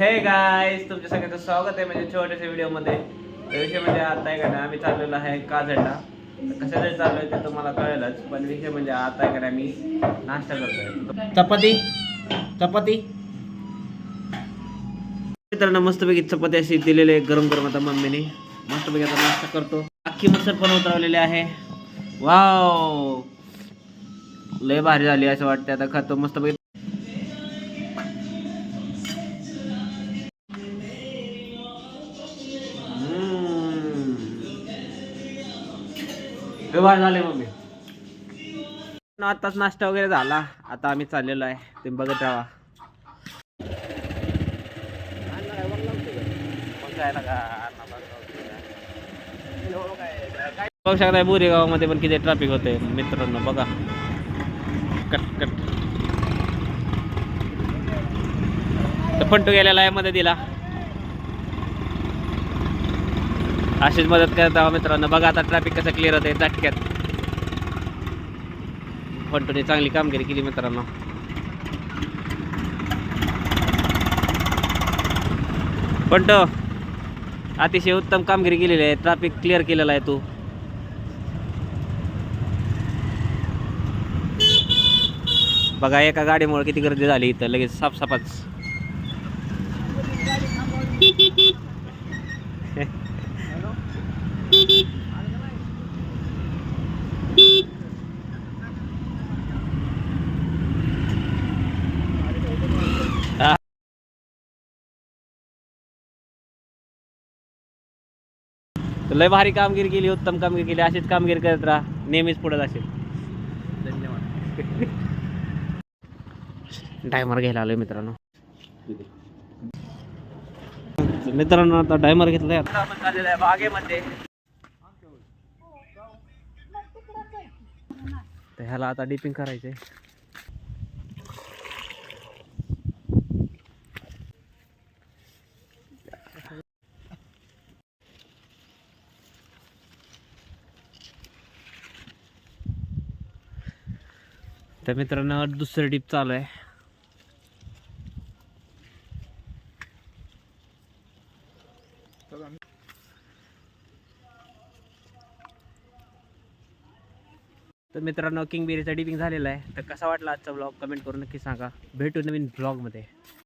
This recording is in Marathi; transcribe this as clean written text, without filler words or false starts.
हे गाईज, तुमच्या सगळ्यांचं स्वागत आहे म्हणजे छोट्याशा व्हिडिओमध्ये. विषय म्हणजे आता आहे का नाही, आम्ही चाललेलो आहे काजळला. कशासाठी चाललोय ते तुम्हाला कळेलच, पण विषय म्हणजे आता आहे का नाही, आम्ही नाश्ता करतोय. चपाती चपाती मित्रांनो, मस्तपैकी चपाती अशी दिलेली आहे गरम गरम. आता मम्मीने मस्तपैकी आता नाश्ता करतो. अख्खी मसर पण उतरवलेले आहे. वाव, लय भारी झाली असं वाटतं. आता खातो मस्तपैकी. व्यवहार झाले मम्मी. आताच नाश्ता वगैरे झाला. आता आम्ही चाललेलो आहे, तुम्ही बघत राहा. बघू शकता बोरी गावामध्ये पण किती ट्रॅफिक होते मित्रांनो. बघा, कट कट फंटू गेलेला आहे मदतीला. अशीच मदत करत आहोत मित्रांनो. बघा आता ट्रॅफिक कसं क्लिअर होते झटक्यात. फंटूने चांगली कामगिरी केली मित्रांनो. फंटू अतिशय उत्तम कामगिरी केलेली आहे. ट्रॅफिक क्लिअर केलेला आहे तू. बघा एका गाडीमुळे किती गर्दी झाली इथं, लगेच साफसाफच. लय भारी कामगिरी केली, उत्तम कामगिरी केली. अशीच कामगिरी करत राहा, नेहमीच पुढे जाशील. धन्यवाद. डायमर घ्यायला आलोय मित्रांनो. मित्रांनो आता डायमर घेतलाय. आता आपण चाललेलो आहे बागेमध्ये. तर ह्याला आता डिपिंग करायचंय. तर मित्रांनो दुसरं डिप चालू आहे. तर मित्रांनो किंग बेरीचा डिपिंग झालेला आहे. तर कसा वाटला आजचा ब्लॉग कमेंट करून नक्की सांगा. भेटू नवीन ब्लॉगमध्ये.